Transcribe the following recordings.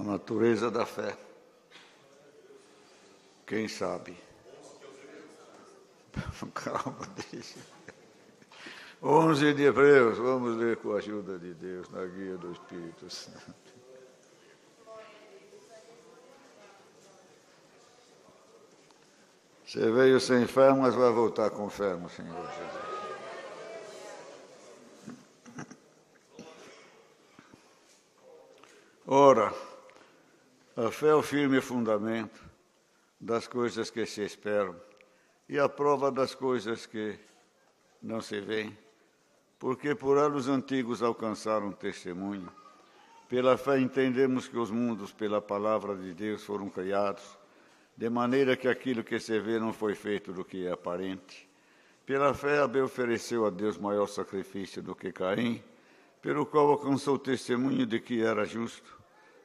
A natureza da fé. Quem sabe? Calma, deixa. 11 de Hebreus, vamos ler com a ajuda de Deus, na guia do Espírito Santo. Você veio sem fé, mas vai voltar com fé no Senhor Jesus. Ora, a fé é o firme fundamento das coisas que se esperam e a prova das coisas que não se veem, porque por ela os antigos alcançaram testemunho. Pela fé entendemos que os mundos, pela palavra de Deus, foram criados, de maneira que aquilo que se vê não foi feito do que é aparente. Pela fé Abel ofereceu a Deus maior sacrifício do que Caim, pelo qual alcançou testemunho de que era justo,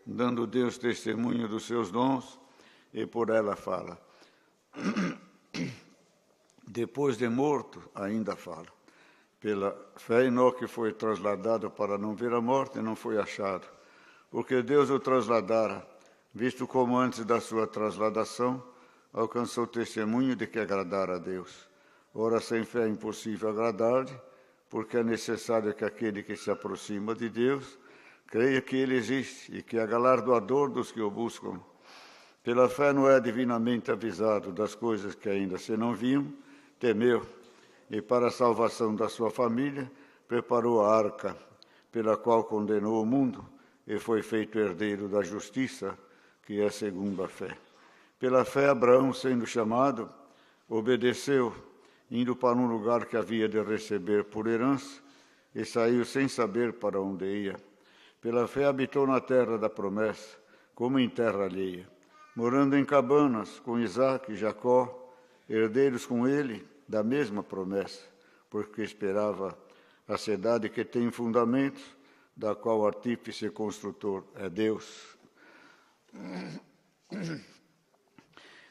dando Deus testemunho dos seus dons, e por ela fala. Depois de morto, ainda fala. Pela fé, Enoque foi trasladado para não ver a morte e não foi achado, porque Deus o trasladara, visto como antes da sua trasladação, alcançou testemunho de que agradara a Deus. Ora, sem fé é impossível agradar-lhe, porque é necessário que aquele que se aproxima de Deus creia que ele existe e que é galardoador dos que o buscam. Pela fé Noé, divinamente avisado das coisas que ainda se não viam, temeu, e para a salvação da sua família preparou a arca, pela qual condenou o mundo e foi feito herdeiro da justiça, que é segundo a fé. Pela fé Abraão, sendo chamado, obedeceu, indo para um lugar que havia de receber por herança, e saiu sem saber para onde ia. Pela fé habitou na terra da promessa, como em terra alheia, morando em cabanas com Isaque e Jacó, herdeiros com ele da mesma promessa, porque esperava a cidade que tem fundamentos, da qual o artífice e construtor é Deus.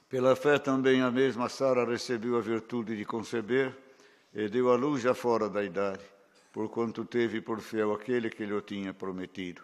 Pela fé também a mesma Sara recebeu a virtude de conceber e deu à luz já fora da idade, porquanto teve por fiel aquele que lhe o tinha prometido.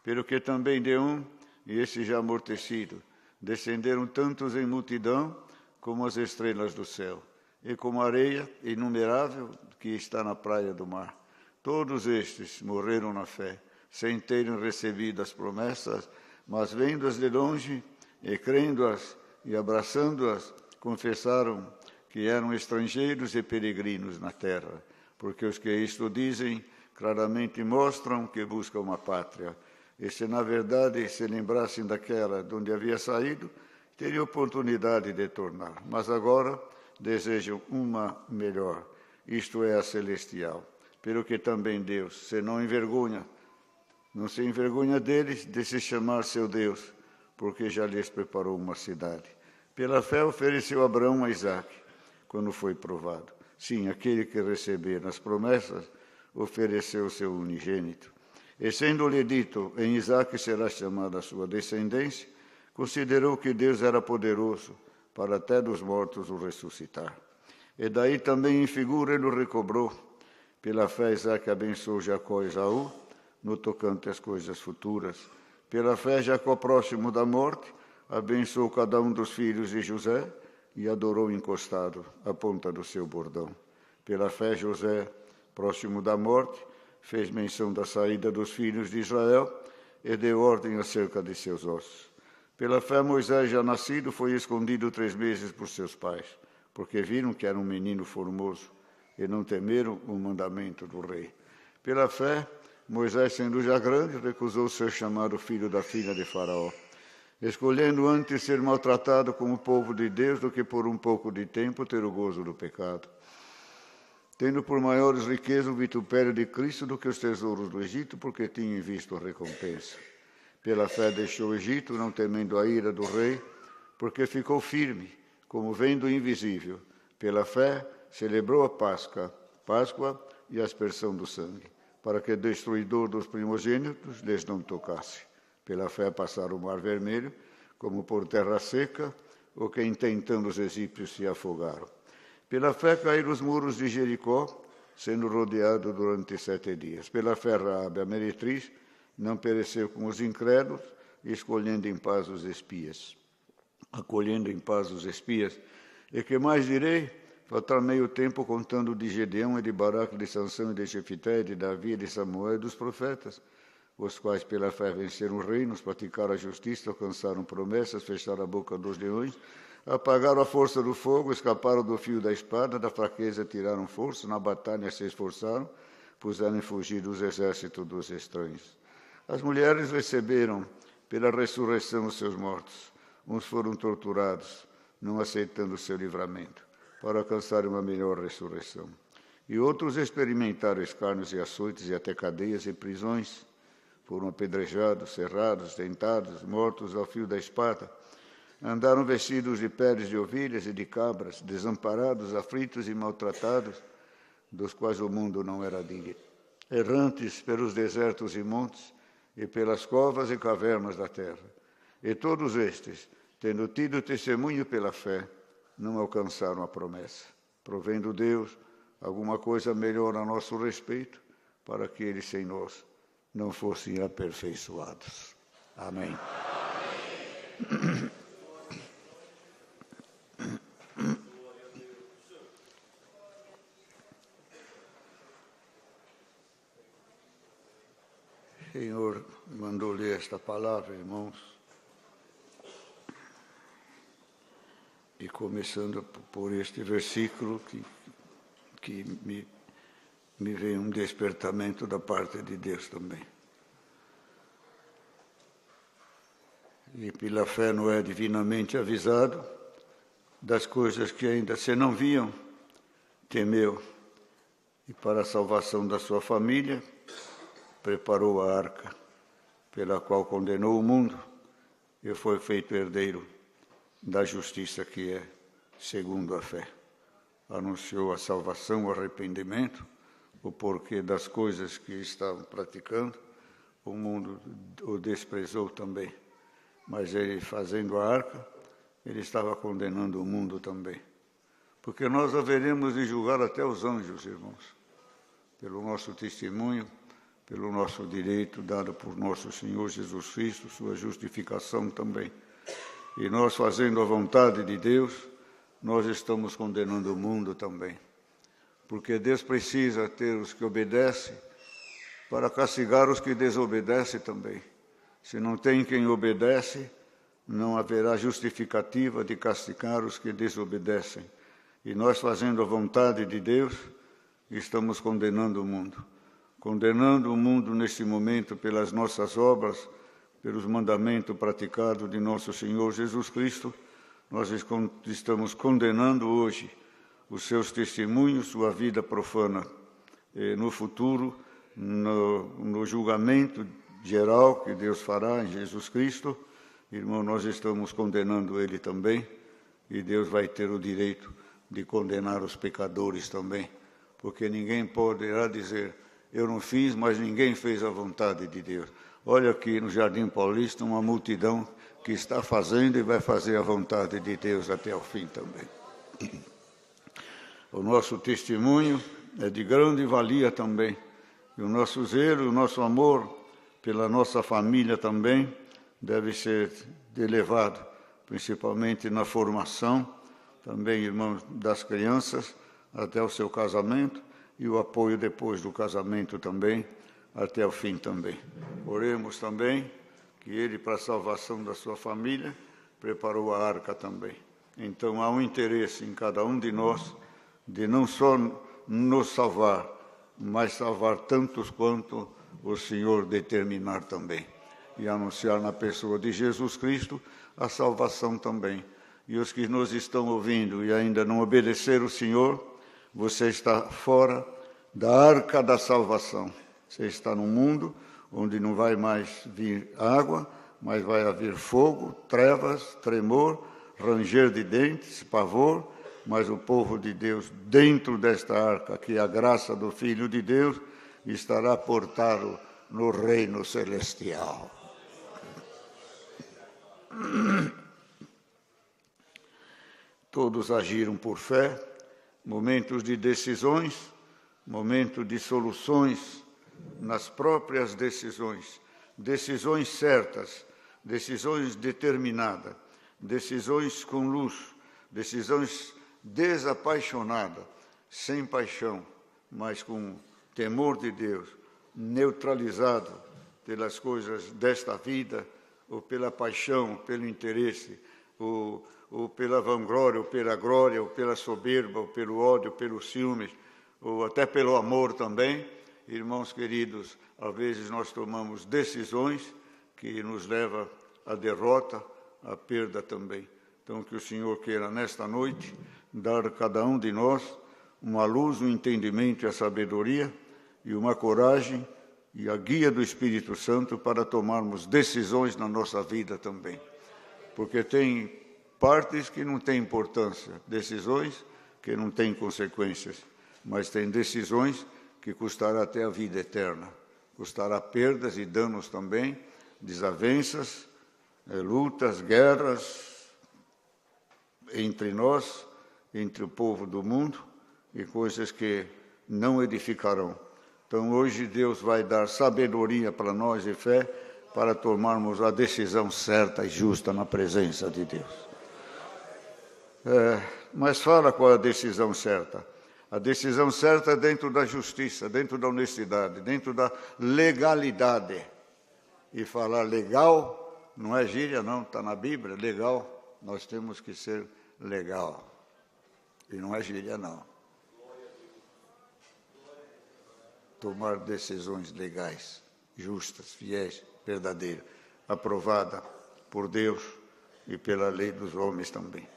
Pelo que também de um, e esse já amortecido, descenderam tantos em multidão como as estrelas do céu, e como a areia inumerável que está na praia do mar. Todos estes morreram na fé, sem terem recebido as promessas, mas vendo-as de longe e crendo-as e abraçando-as, confessaram que eram estrangeiros e peregrinos na terra, porque os que isto dizem claramente mostram que buscam uma pátria. E se na verdade se lembrassem daquela de onde havia saído, teriam oportunidade de tornar. Mas agora desejam uma melhor, isto é, a celestial. Pelo que também Deus não se envergonha deles de se chamar seu Deus, porque já lhes preparou uma cidade. Pela fé ofereceu Abraão a Isaque, quando foi provado. Sim, aquele que receber as promessas ofereceu seu unigênito. E sendo-lhe dito, em Isaque será chamada a sua descendência, considerou que Deus era poderoso para até dos mortos o ressuscitar. E daí também em figura ele o recobrou. Pela fé Isaque abençoou Jacó e Esaú, no tocante às coisas futuras. Pela fé Jacó, próximo da morte, abençoou cada um dos filhos de José e adorou encostado à ponta do seu bordão. Pela fé José, próximo da morte, fez menção da saída dos filhos de Israel e deu ordem acerca de seus ossos. Pela fé Moisés, já nascido, foi escondido 3 meses por seus pais, porque viram que era um menino formoso e não temeram o mandamento do rei. Pela fé, Moisés, sendo já grande, recusou ser chamado filho da filha de Faraó, escolhendo antes ser maltratado como povo de Deus do que por um pouco de tempo ter o gozo do pecado. Tendo por maiores riquezas o vitupério de Cristo do que os tesouros do Egito, porque tinha em vista a recompensa. Pela fé deixou o Egito, não temendo a ira do rei, porque ficou firme, como vendo o invisível. Pela fé celebrou a Páscoa e a aspersão do sangue, para que o destruidor dos primogênitos lhes não tocasse. Pela fé passaram o mar vermelho, como por terra seca, ou que intentando os egípcios se afogaram. Pela fé caíram os muros de Jericó, sendo rodeado durante 7 dias. Pela fé Raabe, a meretriz, não pereceu com os incrédulos, escolhendo em paz os espias. Acolhendo em paz os espias. E que mais direi? Faltar meio tempo contando de Gedeão e de Baraque, de Sansão e de Jefité, de Davi, de Samuel e dos profetas, os quais pela fé venceram reinos, praticaram a justiça, alcançaram promessas, fecharam a boca dos leões, apagaram a força do fogo, escaparam do fio da espada, da fraqueza tiraram força, na batalha se esforçaram, puseram em fugir dos exércitos dos estranhos. As mulheres receberam pela ressurreição os seus mortos. Uns foram torturados, não aceitando o seu livramento, para alcançar uma melhor ressurreição. E outros experimentaram escárnios e açoites e até cadeias e prisões. Foram apedrejados, serrados, tentados, mortos ao fio da espada. Andaram vestidos de peles de ovelhas e de cabras, desamparados, aflitos e maltratados, dos quais o mundo não era digno. Errantes pelos desertos e montes, e pelas covas e cavernas da terra. E todos estes, tendo tido testemunho pela fé, não alcançaram a promessa, provendo Deus alguma coisa melhor a nosso respeito, para que eles sem nós não fossem aperfeiçoados. Amém. O Senhor mandou ler esta palavra, irmãos, e começando por este versículo que me veio um despertamento da parte de Deus também. E pela fé Noé divinamente avisado das coisas que ainda se não viam, temeu, e para a salvação da sua família, preparou a arca, pela qual condenou o mundo e foi feito herdeiro da justiça que é segundo a fé. Anunciou a salvação, o arrependimento, o porquê das coisas que estavam praticando. O mundo o desprezou também, mas ele, fazendo a arca, ele estava condenando o mundo também. Porque nós haveremos de julgar até os anjos, irmãos, pelo nosso testemunho, pelo nosso direito dado por nosso Senhor Jesus Cristo, sua justificação também. E nós, fazendo a vontade de Deus, nós estamos condenando o mundo também. Porque Deus precisa ter os que obedecem para castigar os que desobedecem também. Se não tem quem obedece, não haverá justificativa de castigar os que desobedecem. E nós, fazendo a vontade de Deus, estamos condenando o mundo. Condenando o mundo neste momento pelas nossas obras, pelos mandamentos praticados de nosso Senhor Jesus Cristo, nós estamos condenando hoje os seus testemunhos, sua vida profana. E no futuro, no julgamento geral que Deus fará em Jesus Cristo, irmão, nós estamos condenando ele também, e Deus vai ter o direito de condenar os pecadores também, porque ninguém poderá dizer: eu não fiz, mas ninguém fez a vontade de Deus. Olha aqui no Jardim Paulista uma multidão que está fazendo e vai fazer a vontade de Deus até o fim também. O nosso testemunho é de grande valia também. E o nosso zelo, o nosso amor pela nossa família também deve ser elevado, principalmente na formação, também, irmãos, das crianças até o seu casamento, e o apoio depois do casamento também, até o fim também. Oremos também que ele, para a salvação da sua família, preparou a arca também. Então, há um interesse em cada um de nós de não só nos salvar, mas salvar tantos quanto o Senhor determinar também. E anunciar na pessoa de Jesus Cristo a salvação também. E os que nos estão ouvindo e ainda não obedeceram o Senhor, você está fora da arca da salvação. Você está num mundo onde não vai mais vir água, mas vai haver fogo, trevas, tremor, ranger de dentes, pavor, mas o povo de Deus, dentro desta arca, que é a graça do Filho de Deus, estará portado no reino celestial. Todos agiram por fé, momentos de decisões, momento de soluções nas próprias decisões, decisões certas, decisões determinadas, decisões com luz, decisões desapaixonadas, sem paixão, mas com temor de Deus, neutralizado pelas coisas desta vida, ou pela paixão, pelo interesse, ou pela vanglória, ou pela glória, ou pela soberba, ou pelo ódio, pelos ciúmes, ou até pelo amor também. Irmãos queridos, às vezes nós tomamos decisões que nos levam à derrota, à perda também. Então, que o Senhor queira, nesta noite, dar a cada um de nós uma luz, um entendimento e a sabedoria, e uma coragem e a guia do Espírito Santo para tomarmos decisões na nossa vida também. Porque tem partes que não têm importância, decisões que não têm consequências, mas tem decisões que custará até a vida eterna. Custará perdas e danos também, desavenças, lutas, guerras entre nós, entre o povo do mundo, e coisas que não edificarão. Então, hoje, Deus vai dar sabedoria para nós e fé para tomarmos a decisão certa e justa na presença de Deus. Mas fala qual é a decisão certa. A decisão certa é dentro da justiça, dentro da honestidade, dentro da legalidade. E falar legal não é gíria, não, está na Bíblia, legal. Nós temos que ser legal. E não é gíria, não. Tomar decisões legais, justas, fiéis, verdadeiras, aprovada por Deus e pela lei dos homens também.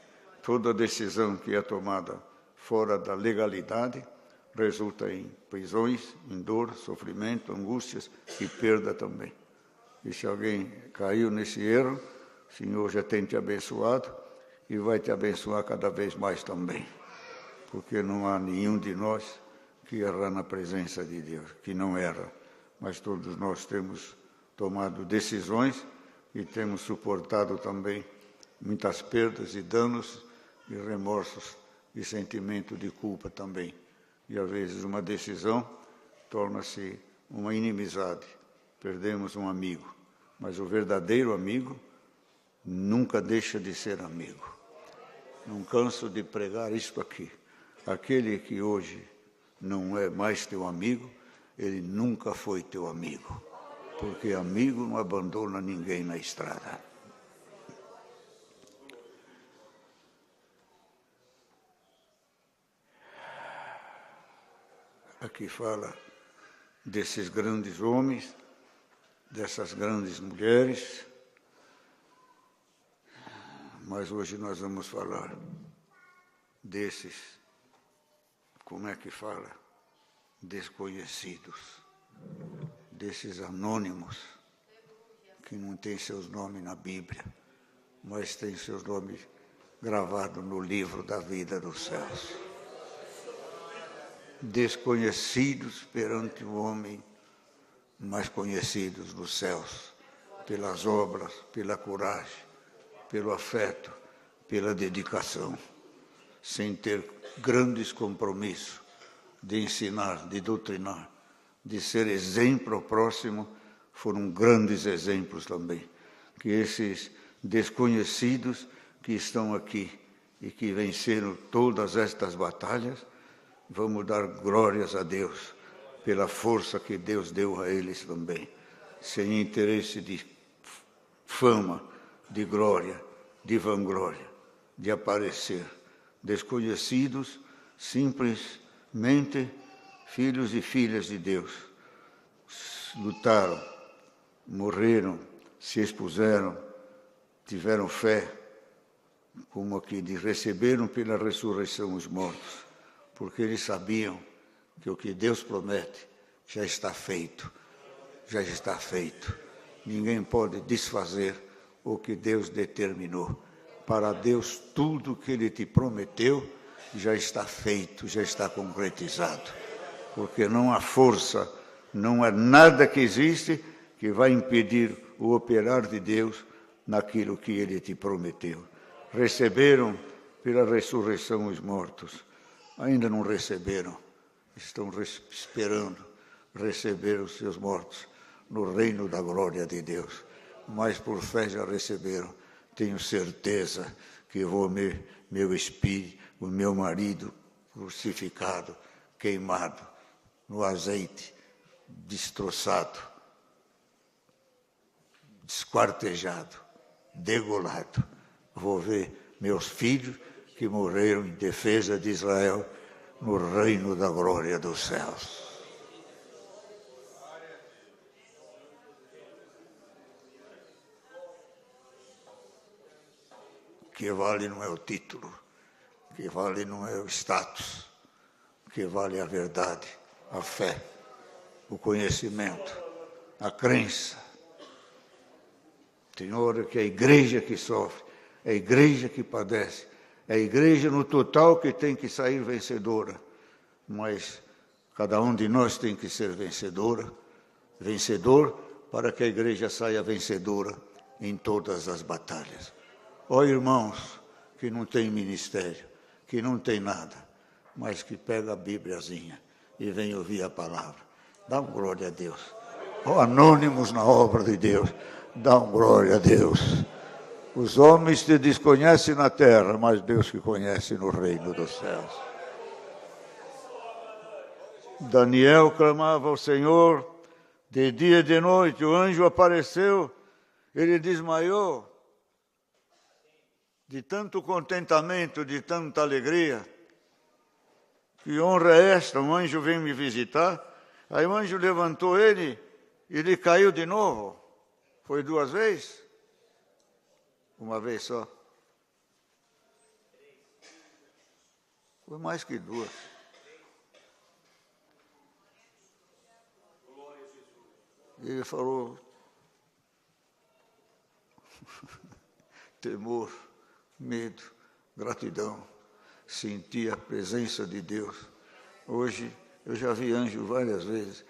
Toda decisão que é tomada fora da legalidade resulta em prisões, em dor, sofrimento, angústias e perda também. E se alguém caiu nesse erro, o Senhor já tem te abençoado e vai te abençoar cada vez mais também. Porque não há nenhum de nós que erra na presença de Deus, que não erra. Mas todos nós temos tomado decisões e temos suportado também muitas perdas e danos e remorsos e sentimento de culpa também. E às vezes uma decisão torna-se uma inimizade. Perdemos um amigo, mas o verdadeiro amigo nunca deixa de ser amigo. Não canso de pregar isto aqui. Aquele que hoje não é mais teu amigo, ele nunca foi teu amigo, porque amigo não abandona ninguém na estrada. Aqui fala desses grandes homens, dessas grandes mulheres, mas hoje nós vamos falar desses, como é que fala? Desconhecidos, desses anônimos, que não têm seus nomes na Bíblia, mas têm seus nomes gravados no livro da vida dos céus. Desconhecidos perante o homem, mas conhecidos nos céus, pelas obras, pela coragem, pelo afeto, pela dedicação, sem ter grandes compromissos de ensinar, de doutrinar, de ser exemplo ao próximo, foram grandes exemplos também. Que esses desconhecidos que estão aqui e que venceram todas estas batalhas, vamos dar glórias a Deus pela força que Deus deu a eles também, sem interesse de fama, de glória, de vanglória, de aparecer. Desconhecidos, simplesmente filhos e filhas de Deus. Lutaram, morreram, se expuseram, tiveram fé, como aqui diz, receberam pela ressurreição os mortos, porque eles sabiam que o que Deus promete já está feito, já está feito. Ninguém pode desfazer o que Deus determinou. Para Deus, tudo que Ele te prometeu já está feito, já está concretizado. Porque não há força, não há nada que existe que vai impedir o operar de Deus naquilo que Ele te prometeu. Receberam pela ressurreição os mortos. Ainda não receberam, estão esperando receber os seus mortos no reino da glória de Deus. mas por fé já receberam. Tenho certeza que vou ver meu espírito, o meu marido crucificado, queimado no azeite, destroçado, desquartejado, degolado. Vou ver meus filhos que morreram em defesa de Israel no reino da glória dos céus. O que vale não é o título, o que vale não é o status, o que vale é a verdade, a fé, o conhecimento, a crença. Tem hora que é a igreja que sofre, é a igreja que padece, é a igreja no total que tem que sair vencedora, mas cada um de nós tem que ser vencedor para que a igreja saia vencedora em todas as batalhas. Ó irmãos que não tem ministério, que não tem nada, mas que pega a Bíbliazinha e vem ouvir a palavra. Dá um glória a Deus. Ó anônimos na obra de Deus, dá um glória a Deus. Os homens te desconhecem na terra, mas Deus te conhece no reino dos céus. Daniel clamava ao Senhor, de dia e de noite, o anjo apareceu, ele desmaiou. De tanto contentamento, de tanta alegria. Que honra é esta? Um anjo vem me visitar. Aí o anjo levantou ele e ele caiu de novo. Foi 2 vezes? Uma vez só? Foi mais que 2. E ele falou, temor, medo, gratidão, senti a presença de Deus. Hoje, eu já vi anjo várias vezes,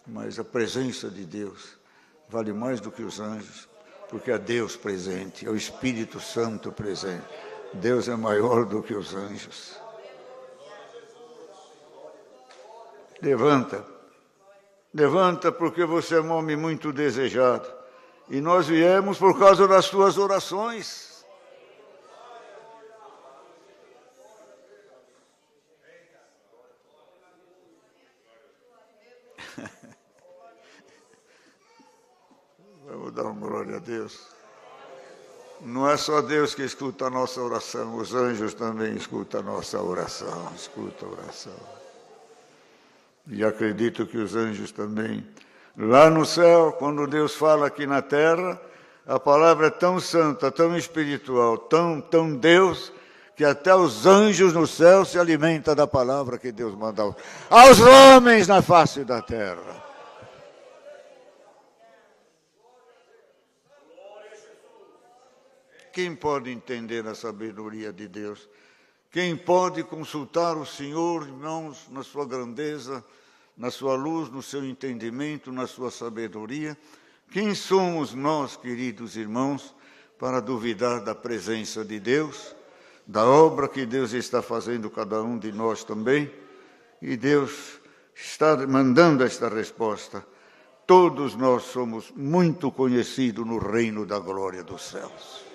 mas a presença de Deus vale mais do que os anjos, porque é Deus presente, é o Espírito Santo presente. Deus é maior do que os anjos. Levanta, porque você é um homem muito desejado. E nós viemos por causa das tuas orações. Vamos dar uma glória a Deus. Não é só Deus que escuta a nossa oração, os anjos também escutam a nossa oração, escutam a oração. E acredito que os anjos também. Lá no céu, quando Deus fala aqui na terra, a palavra é tão santa, tão espiritual, tão Deus, que até os anjos no céu se alimentam da palavra que Deus manda aos homens na face da terra. Quem pode entender a sabedoria de Deus? Quem pode consultar o Senhor, irmãos, na sua grandeza, na sua luz, no seu entendimento, na sua sabedoria? Quem somos nós, queridos irmãos, para duvidar da presença de Deus, da obra que Deus está fazendo cada um de nós também? E Deus está mandando esta resposta. Todos nós somos muito conhecidos no reino da glória dos céus.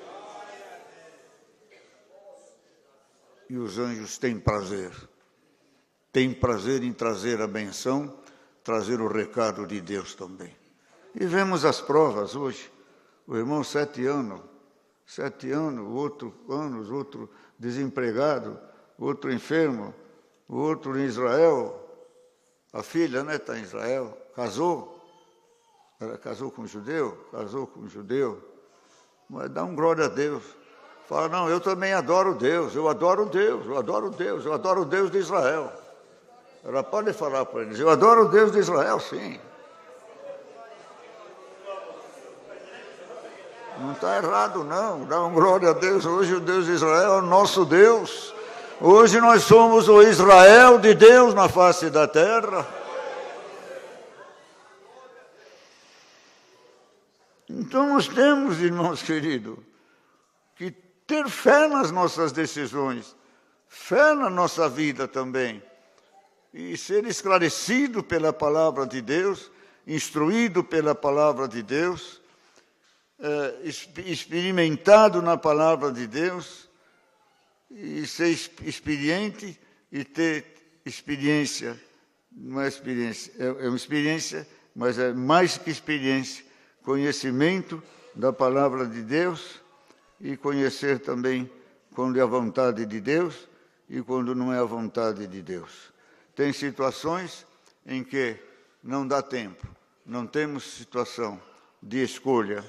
E os anjos têm prazer em trazer a benção, trazer o recado de Deus também. E vemos as provas hoje. O irmão 7 anos, o outro desempregado, o outro enfermo, o outro em Israel. A filha, está em Israel, casou. Ela casou com um judeu. Mas dá um glória a Deus. Fala, não, eu também adoro Deus, eu adoro o Deus de Israel. Ela pode falar para eles, eu adoro o Deus de Israel, sim. Não está errado, não. Dá um glória a Deus. Hoje o Deus de Israel é o nosso Deus. Hoje nós somos o Israel de Deus na face da terra. Então nós temos, irmãos queridos, que ter fé nas nossas decisões, fé na nossa vida também, e ser esclarecido pela palavra de Deus, instruído pela palavra de Deus. experimentado na palavra de Deus e ser experiente e ter experiência. Não é experiência, é uma experiência, mas é mais que experiência, conhecimento da palavra de Deus e conhecer também quando é a vontade de Deus e quando não é a vontade de Deus. Tem situações em que não dá tempo, não temos situação de escolha,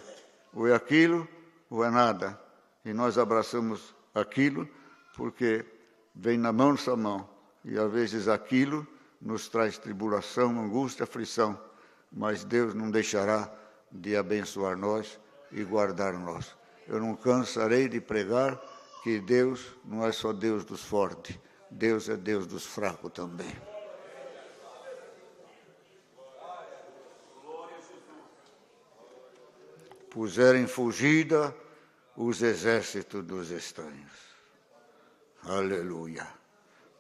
ou é aquilo ou é nada, e nós abraçamos aquilo porque vem na nossa mão, e às vezes aquilo nos traz tribulação, angústia, aflição, mas Deus não deixará de abençoar nós e guardar nós. Eu não cansarei de pregar que Deus não é só Deus dos fortes, Deus é Deus dos fracos também. Puseram em fugida os exércitos dos estranhos. Aleluia.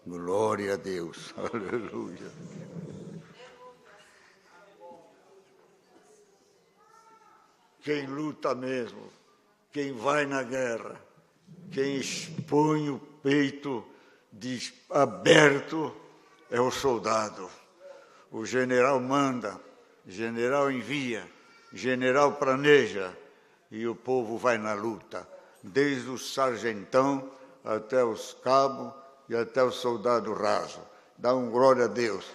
Glória a Deus. Aleluia. Quem luta mesmo, quem vai na guerra, quem expõe o peito aberto é o soldado. O general manda, general envia, general planeja e o povo vai na luta, desde o sargentão até os cabos e até o soldado raso. Dá um glória a Deus.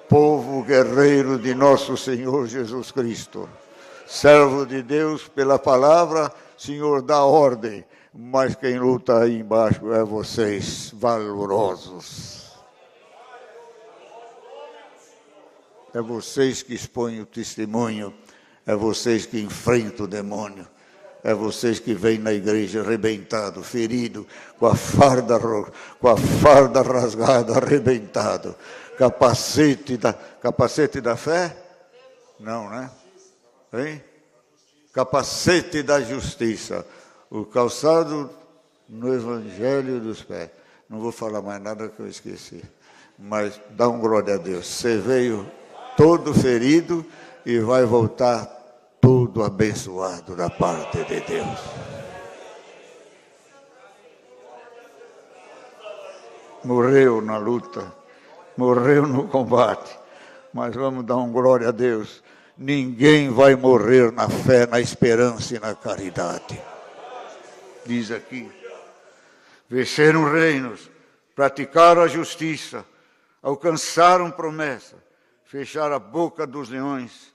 Povo guerreiro de nosso Senhor Jesus Cristo. Servo de Deus pela palavra, Senhor dá ordem, mas quem luta aí embaixo é vocês, valorosos. É vocês que expõem o testemunho, é vocês que enfrentam o demônio, é vocês que vêm na igreja arrebentado, ferido, com a farda rasgada, arrebentado. Capacete da fé? Não, né? Hein? Capacete da justiça. O calçado no evangelho dos pés. Não vou falar mais nada que eu esqueci. Mas dá um glória a Deus. Você veio todo ferido e vai voltar todo abençoado da parte de Deus. Morreu na luta, morreu no combate, mas vamos dar um glória a Deus. Ninguém vai morrer na fé, na esperança e na caridade. Diz aqui, venceram reinos, praticaram a justiça, alcançaram promessa, fecharam a boca dos leões.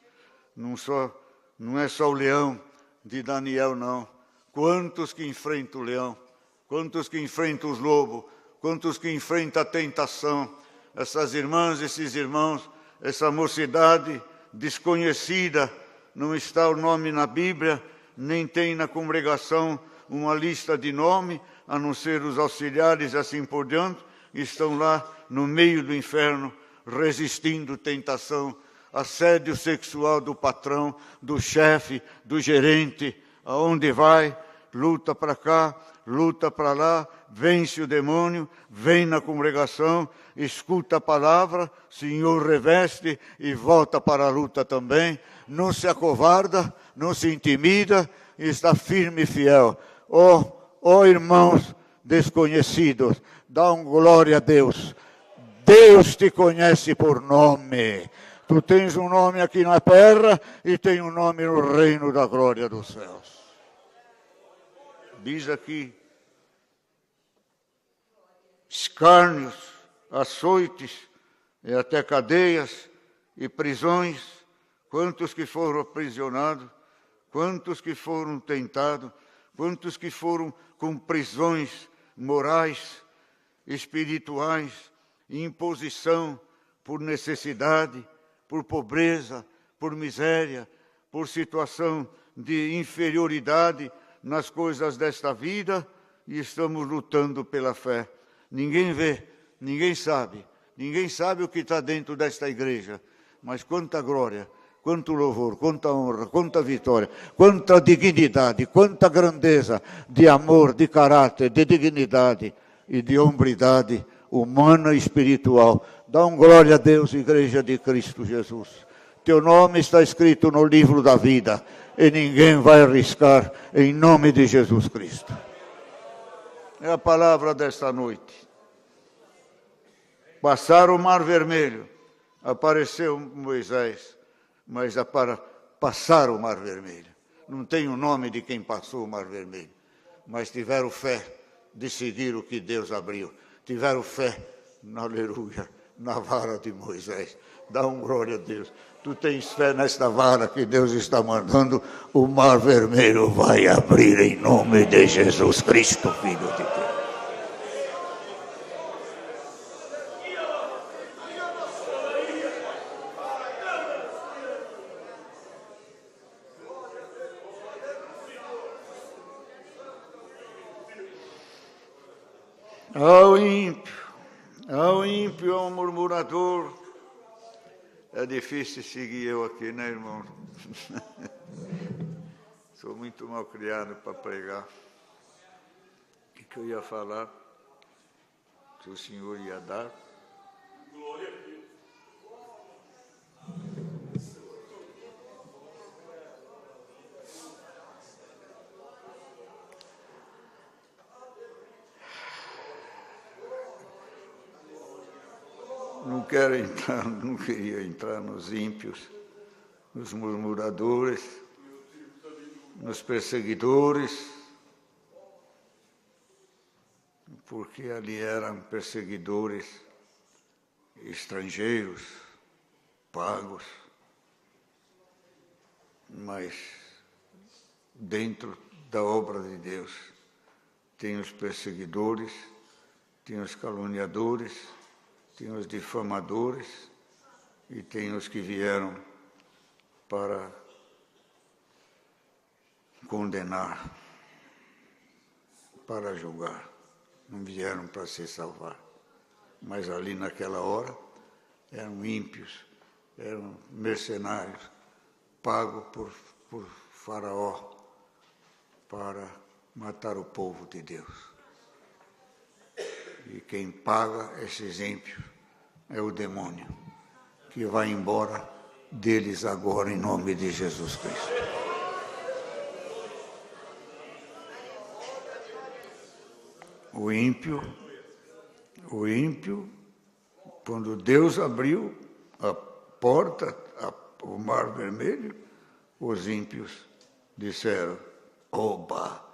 Não é só o leão de Daniel, não. Quantos que enfrentam o leão? Quantos que enfrentam os lobos? Quantos que enfrentam a tentação? Essas irmãs, esses irmãos, essa mocidade desconhecida, não está o nome na Bíblia, nem tem na congregação uma lista de nome, a não ser os auxiliares e assim por diante, estão lá no meio do inferno, resistindo tentação, assédio sexual do patrão, do chefe, do gerente, aonde vai, luta para cá, luta para lá, vence o demônio, vem na congregação, escuta a palavra, Senhor reveste e volta para a luta também, não se acovarda, não se intimida, está firme e fiel. Oh, irmãos desconhecidos, dá um glória a Deus. Deus te conhece por nome. Tu tens um nome aqui na terra e tem um nome no reino da glória dos céus. Diz aqui, escárnios, açoites e até cadeias e prisões, quantos que foram aprisionados, quantos que foram tentados, quantos que foram com prisões morais, espirituais, imposição por necessidade, por pobreza, por miséria, por situação de inferioridade nas coisas desta vida, e estamos lutando pela fé. Ninguém vê, ninguém sabe o que está dentro desta igreja, mas quanta glória, quanto louvor, quanta honra, quanta vitória, quanta dignidade, quanta grandeza de amor, de caráter, de dignidade e de hombridade humana e espiritual. Dá um glória a Deus, Igreja de Cristo Jesus. Teu nome está escrito no livro da vida. e ninguém vai arriscar, em nome de Jesus Cristo. É a palavra desta noite. Passar o Mar Vermelho, apareceu Moisés, mas é para passar o Mar Vermelho. Não tem o nome de quem passou o Mar Vermelho, mas tiveram fé de seguir o que Deus abriu. Tiveram fé, aleluia, na vara de Moisés. Dá glória a Deus. Tu tens fé nesta vara que Deus está mandando, o Mar Vermelho vai abrir em nome de Jesus Cristo, Filho de Deus. Ao ímpio, ao murmurador. É difícil seguir eu aqui, né, irmão? Sou muito mal criado para pregar. O que eu ia falar? Que o Senhor ia dar? Glória a Deus. Não queria entrar nos ímpios, nos murmuradores, nos perseguidores, porque ali eram perseguidores estrangeiros, pagos, mas dentro da obra de Deus tem os perseguidores, tem os caluniadores, tem os difamadores e tem os que vieram para condenar, para julgar. Não vieram para se salvar. Mas ali naquela hora eram ímpios, eram mercenários, pagos por Faraó para matar o povo de Deus. E quem paga esses ímpios é o demônio, que vai embora deles agora em nome de Jesus Cristo. O ímpio, quando Deus abriu a porta, o Mar Vermelho, os ímpios disseram: oba,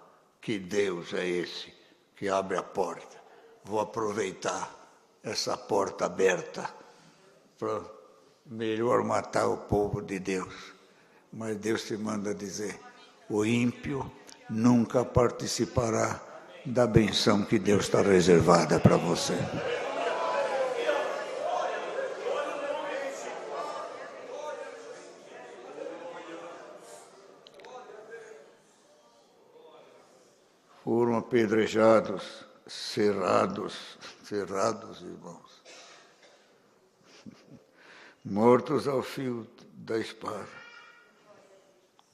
que Deus é esse que abre a porta? Vou aproveitar essa porta aberta para melhor matar o povo de Deus. Mas Deus te manda dizer: o ímpio nunca participará da benção que Deus está reservada para você. Foram apedrejados, cerrados, irmãos, mortos ao fio da espada,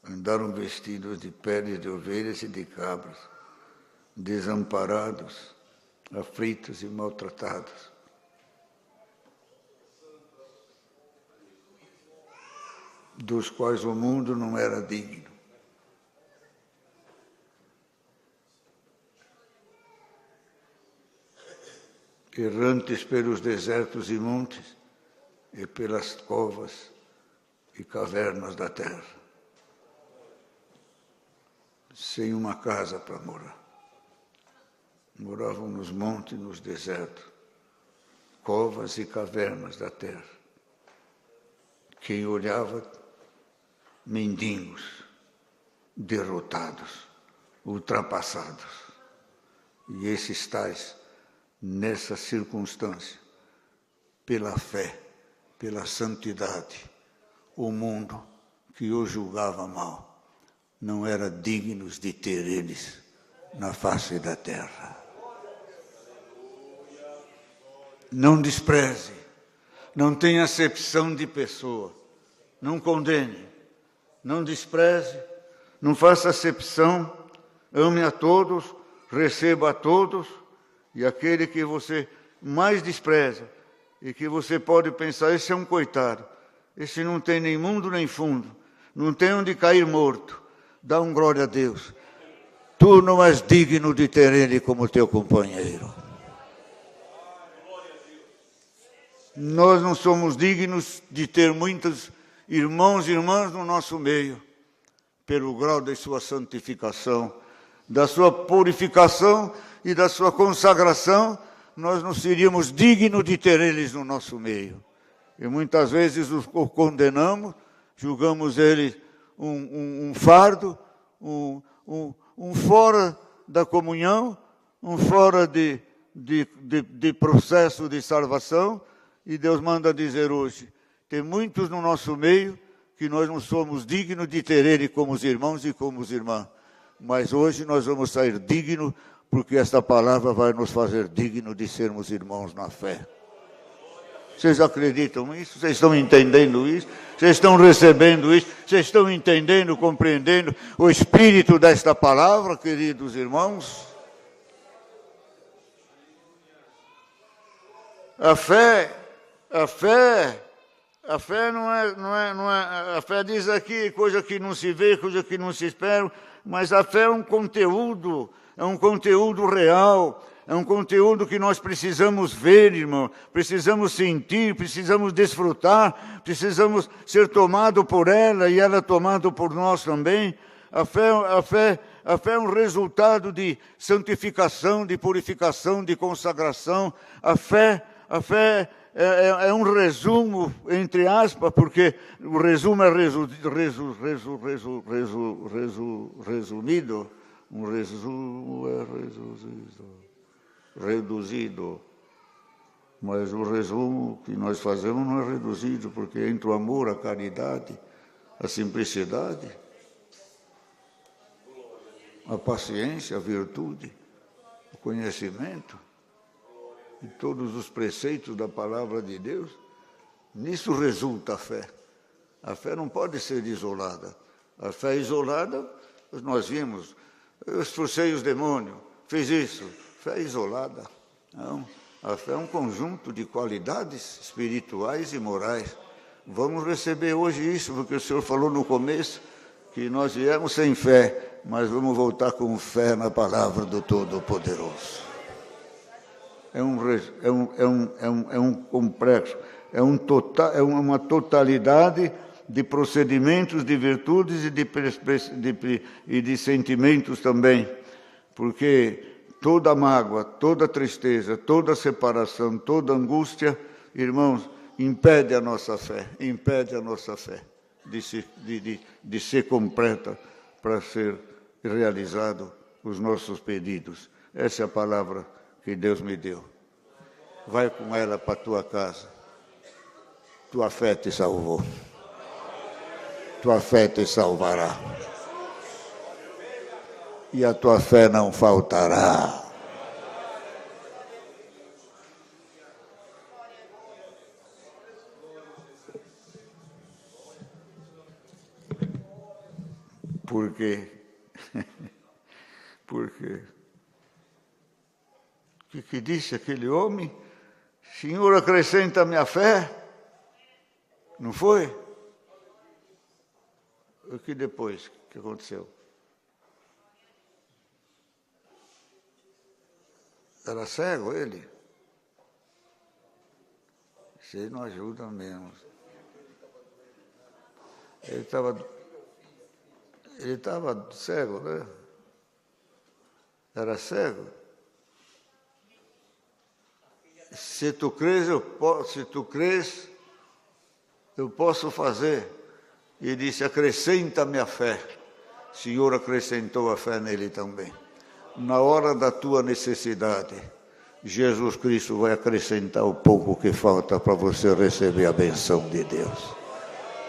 andaram vestidos de peles de ovelhas e de cabras, desamparados, aflitos e maltratados. Dos quais o mundo não era digno. Errantes pelos desertos e montes, e pelas covas e cavernas da terra, sem uma casa para morar. Moravam nos montes, nos desertos, covas e cavernas da terra. Quem olhava, mendigos, derrotados, ultrapassados. E esses tais, nessa circunstância, pela fé, pela santidade, o mundo que os julgava mal, não era dignos de ter eles na face da terra. Não despreze, não tenha acepção de pessoa, não condene, não despreze, não faça acepção, ame a todos, receba a todos, e aquele que você mais despreza, e que você pode pensar: esse é um coitado, esse não tem nem mundo nem fundo, não tem onde cair morto. Dá um glória a Deus. Tu não és digno de ter ele como teu companheiro. Nós não somos dignos de ter muitos irmãos e irmãs no nosso meio, pelo grau da sua santificação, da sua purificação e da sua consagração, nós não seríamos dignos de ter eles no nosso meio. E muitas vezes o condenamos, julgamos ele um fardo, um fora da comunhão, um fora de processo de salvação. E Deus manda dizer hoje, tem muitos no nosso meio que nós não somos dignos de ter ele como os irmãos e como as irmãs. Mas hoje nós vamos sair dignos, porque esta palavra vai nos fazer dignos de sermos irmãos na fé. Vocês acreditam nisso? Vocês estão entendendo isso? Vocês estão recebendo isso? Vocês estão entendendo, compreendendo o espírito desta palavra, queridos irmãos? A fé não é. A fé diz aqui coisa que não se vê, coisa que não se espera, mas a fé é um conteúdo real. É um conteúdo que nós precisamos ver, irmão, precisamos sentir, precisamos desfrutar, precisamos ser tomados por ela e ela tomada por nós também. A fé é um resultado de santificação, de purificação, de consagração. A fé é um resumo, entre aspas, porque o resumo é resumido. Um resumo é reduzido, mas o resumo que nós fazemos não é reduzido, porque entre o amor, a caridade, a simplicidade, a paciência, a virtude, o conhecimento e todos os preceitos da palavra de Deus, nisso resulta a fé. A fé não pode ser isolada. A fé isolada, nós vimos, eu expulsei os demônios, fiz isso. Fé isolada. Não. A fé é um conjunto de qualidades espirituais e morais. Vamos receber hoje isso, porque o Senhor falou no começo que nós viemos sem fé, mas vamos voltar com fé na palavra do Todo-Poderoso. É um complexo, é uma totalidade de procedimentos, de virtudes e de sentimentos também, porque toda mágoa, toda tristeza, toda separação, toda angústia, irmãos, impede a nossa fé de ser completa para ser realizado os nossos pedidos. Essa é a palavra que Deus me deu. Vai com ela para a tua casa. Tua fé te salvou. Tua fé te salvará. E a tua fé não faltará. Por quê? Porque o que disse aquele homem? Senhor, acrescenta a minha fé. Não foi? O que depois? O que aconteceu? Era cego ele? Isso aí não ajuda mesmo. Ele estava cego, né? Era cego. Se tu crês, eu posso fazer. E disse, acrescenta-me a fé. O Senhor acrescentou a fé nele também. Na hora da tua necessidade, Jesus Cristo vai acrescentar o pouco que falta para você receber a benção de Deus.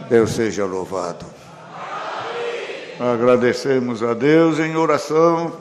Deus seja louvado. Amém. Agradecemos a Deus em oração.